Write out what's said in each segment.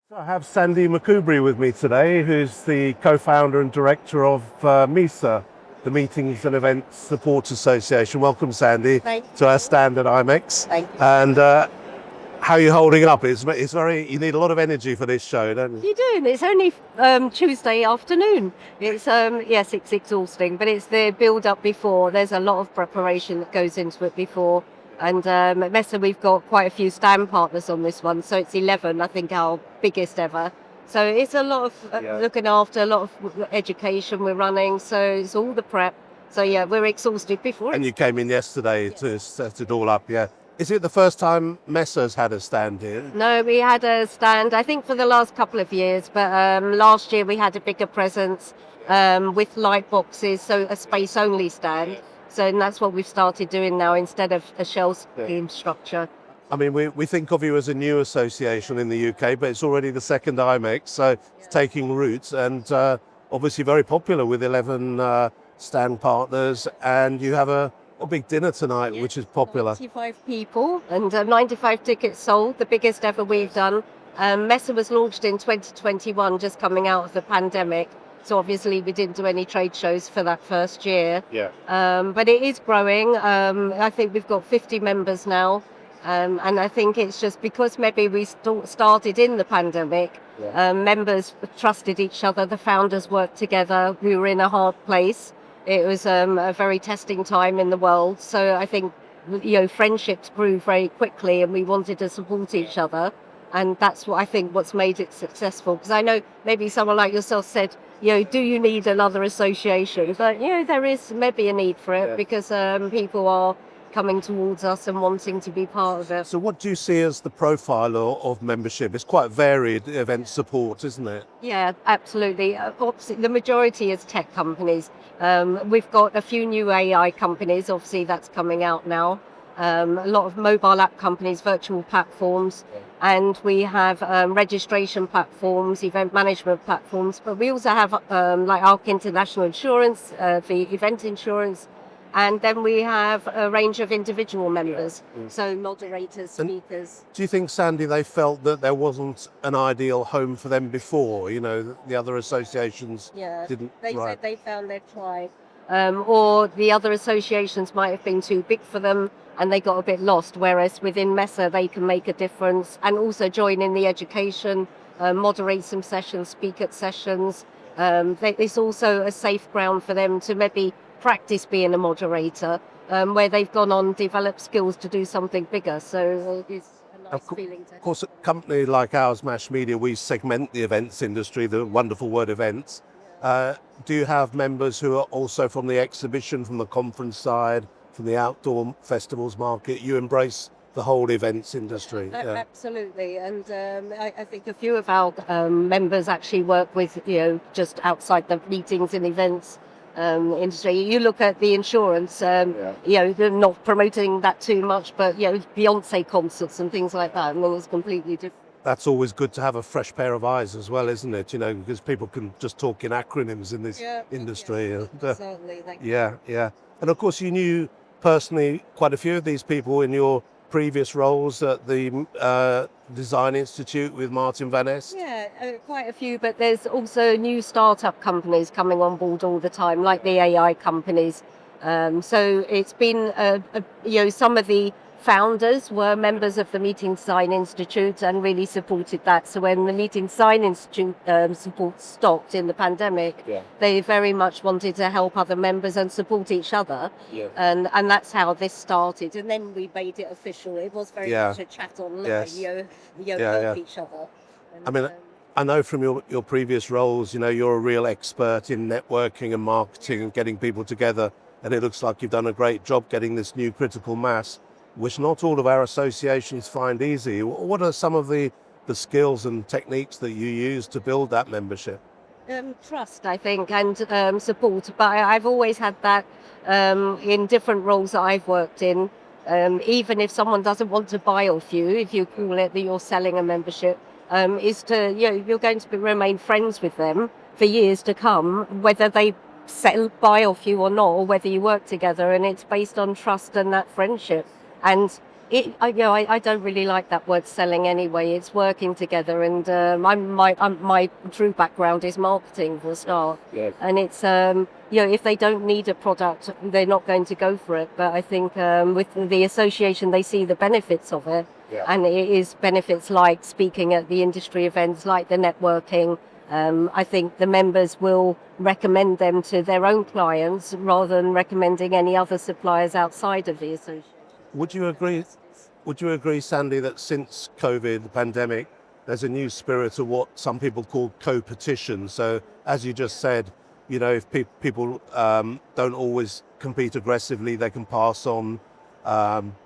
So I have Sandy McCoubry with me today, who's the co-founder and director of MESA, the Meetings and Events Support Association. Welcome, Sandy, Thank to our stand at IMEX. Thank you. And how are you holding up? It's very. You need a lot of energy for this show, don't you? You do, and it's only Tuesday afternoon. It's yes, it's exhausting, but it's the build up before. There's a lot of preparation that goes into it before. And at MESA, we've got quite a few stand partners on this one, so it's 11, I think, our biggest ever. So it's a lot of looking after, a lot of education we're running. So it's all the prep. So yeah, we're exhausted before. And you came in yesterday to set it all up, yeah. Is it the first time MESA's had a stand here? No, we had a stand, I think, for the last couple of years, but last year we had a bigger presence with light boxes, so a space-only stand. So and that's what we've started doing now instead of a shell scheme structure. I mean, we think of you as a new association in the UK, but it's already the second IMEX, so it's taking roots and obviously very popular with 11 stand partners. And you have a big dinner tonight, which is popular. 95 people and 95 tickets sold, the biggest ever we've done. MESA was launched in 2021, just coming out of the pandemic. So obviously we didn't do any trade shows for that first year. Yeah. But it is growing. I think we've got 50 members now. And I think it's just because maybe we started in the pandemic, members trusted each other, the founders worked together, we were in a hard place. It was a very testing time in the world. So I think, friendships grew very quickly and we wanted to support each other. And that's what I think what's made it successful. Because I know maybe someone like yourself said, do you need another association? But, there is maybe a need for it because people are coming towards us and wanting to be part of it. So what do you see as the profile of membership? It's quite varied event support, isn't it? Yeah, absolutely. Obviously, the majority is tech companies. We've got a few new AI companies, obviously that's coming out now. A lot of mobile app companies, virtual platforms, and we have registration platforms, event management platforms, but we also have like ARC International Insurance, the event insurance, and then we have a range of individual members, so moderators, speakers. Do you think, Sandy, they felt that there wasn't an ideal home for them before? The other associations didn't. They said they found their tribe, or the other associations might have been too big for them and they got a bit lost, whereas within MESA they can make a difference and also join in the education, moderate some sessions, speak at sessions. It's also a safe ground for them to maybe practice being a moderator, where they've gone on, developed skills to do something bigger. So it's a nice feeling to have. Of course, a company like ours, M.I.C.E, Media, we segment the events industry, the wonderful word events. Do you have members who are also from the exhibition, from the conference side, from the outdoor festivals market? You embrace the whole events industry. Absolutely, and I think a few of our members actually work with, just outside the meetings and events industry. You look at the insurance, they're not promoting that too much, but Beyonce concerts and things like that, and it's completely different. That's always good to have a fresh pair of eyes as well, isn't it? Because people can just talk in acronyms in this industry. Certainly. Yeah. And of course, you knew personally quite a few of these people in your previous roles at the Design Institute with Martin Van Est. Yeah, quite a few, but there's also new startup companies coming on board all the time, like the AI companies. So it's been, some of the founders were members of the Meeting Design Institute and really supported that. So when the Meeting Design Institute support stopped in the pandemic, they very much wanted to help other members and support each other. And that's how this started. And then we made it official. It was very much a chat online, help each other. And, I know from your previous roles, you're a real expert in networking and marketing and getting people together. And it looks like you've done a great job getting this new critical mass, which not all of our associations find easy. What are some of the skills and techniques that you use to build that membership? Trust, I think, and support. But I've always had that in different roles that I've worked in. Even if someone doesn't want to buy off you, if you call it that you're selling a membership, is to, you're going to remain friends with them for years to come, whether they buy off you or not, or whether you work together. And it's based on trust and that friendship. And I don't really like that word selling anyway. It's working together, and my true background is marketing for a start. Yes. And it's if they don't need a product, they're not going to go for it. But I think with the association, they see the benefits of it, Yeah. and it is benefits like speaking at the industry events, like the networking. I think the members will recommend them to their own clients rather than recommending any other suppliers outside of the association. Would you agree? Would you agree, Sandy, that since COVID, the pandemic, there's a new spirit of what some people call co-petition? So, as you just said, if people don't always compete aggressively, they can pass on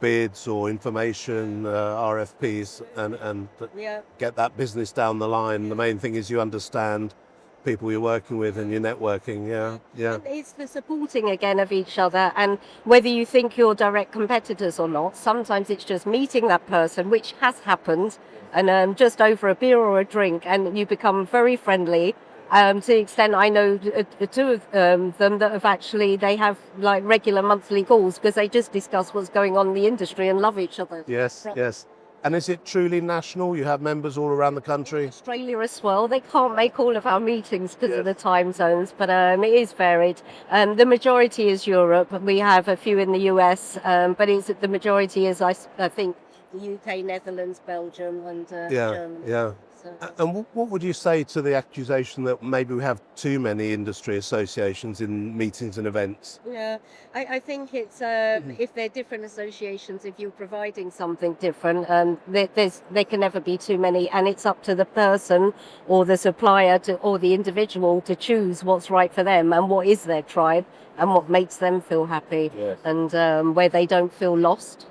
bids or information, RFPs, and Yeah. get that business down the line. The main thing is you understand people you're working with and you're networking. Yeah, yeah. And it's the supporting again of each other, and whether you think you're direct competitors or not, sometimes it's just meeting that person, which has happened, and just over a beer or a drink, and you become very friendly. To the extent I know the two of them that have actually, they have like regular monthly calls because they just discuss what's going on in the industry and love each other. Yes, yes. And is it truly national? You have members all around the country? Australia as well. They can't make all of our meetings because of Yes. the time zones, but it is varied. The majority is Europe. We have a few in the US, but the majority is, I think, the UK, Netherlands, Belgium, and Yeah, Germany. yeah. So, And what would you say to the accusation that maybe we have too many industry associations in meetings and events? yeah, I think it's if they're different associations, if you're providing something different, there can never be too many, and it's up to the person or the supplier or the individual to choose what's right for them and what is their tribe and what makes them feel happy, Yes. and where they don't feel lost.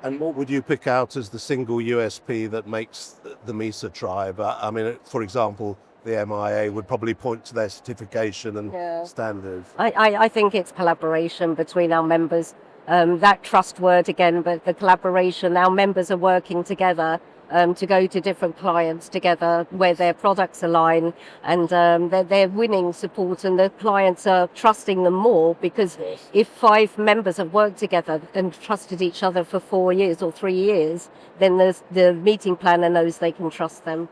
And what would you pick out as the single USP that makes the MESA tribe? I mean, for example, the MIA would probably point to their certification and Yeah. standards. I think it's collaboration between our members. That trust word again, but the collaboration, our members are working together to go to different clients together where their products align, and they're winning support, and the clients are trusting them more because if 5 members have worked together and trusted each other for 4 years or 3 years, then the meeting planner knows they can trust them.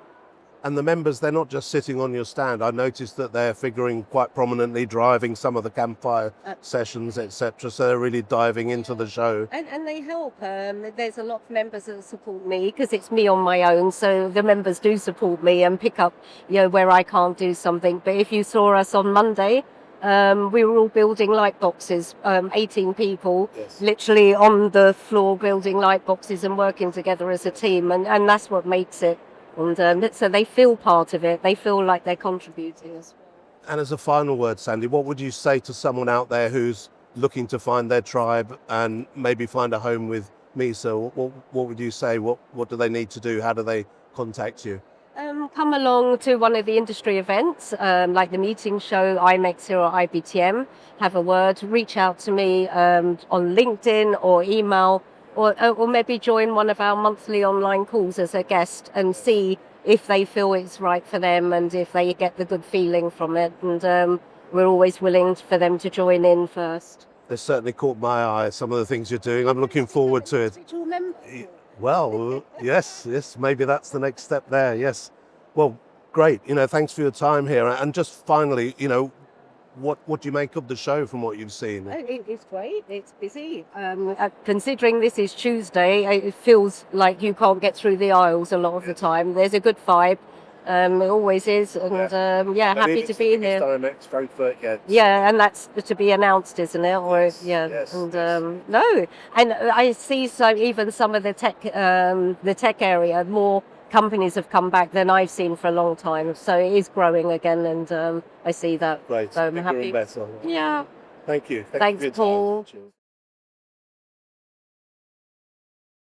And the members, they're not just sitting on your stand. I noticed that they're figuring quite prominently, driving some of the campfire sessions, etc. So they're really diving into the show. And they help. There's a lot of members that support me because it's me on my own. So the members do support me and pick up, where I can't do something. But if you saw us on Monday, we were all building light boxes, 18 people, Yes. literally on the floor building light boxes and working together as a team. And that's what makes it. And so they feel part of it. They feel like they're contributing as well. And as a final word, Sandy, what would you say to someone out there who's looking to find their tribe and maybe find a home with MESA? What would you say? What do they need to do? How do they contact you? Come along to one of the industry events, like the meeting show, IMEX here or IBTM. Have a word. Reach out to me on LinkedIn or email, or maybe join one of our monthly online calls as a guest and see if they feel it's right for them and if they get the good feeling from it. And we're always willing for them to join in first. They certainly caught my eye, some of the things you're doing. I'm looking forward to it. Do you remember? Well, yes, maybe that's the next step there. Yes. Well, great. Thanks for your time here. And just finally, what do you make of the show from what you've seen? It's great. It's busy. Considering this is Tuesday, it feels like you can't get through the aisles a lot of the time. There's a good vibe. It always is. And happy to be here. IMEX Frankfurt, yeah. Yeah, and that's to be announced, isn't it? Or yeah, yes, and yes. no, and I see even some of the tech area, more companies have come back than I've seen for a long time. So it is growing again, and I see that. Great. So I'm Bigger happy. and better. Yeah. Thank you. Thanks, for your time. Paul. Cheers.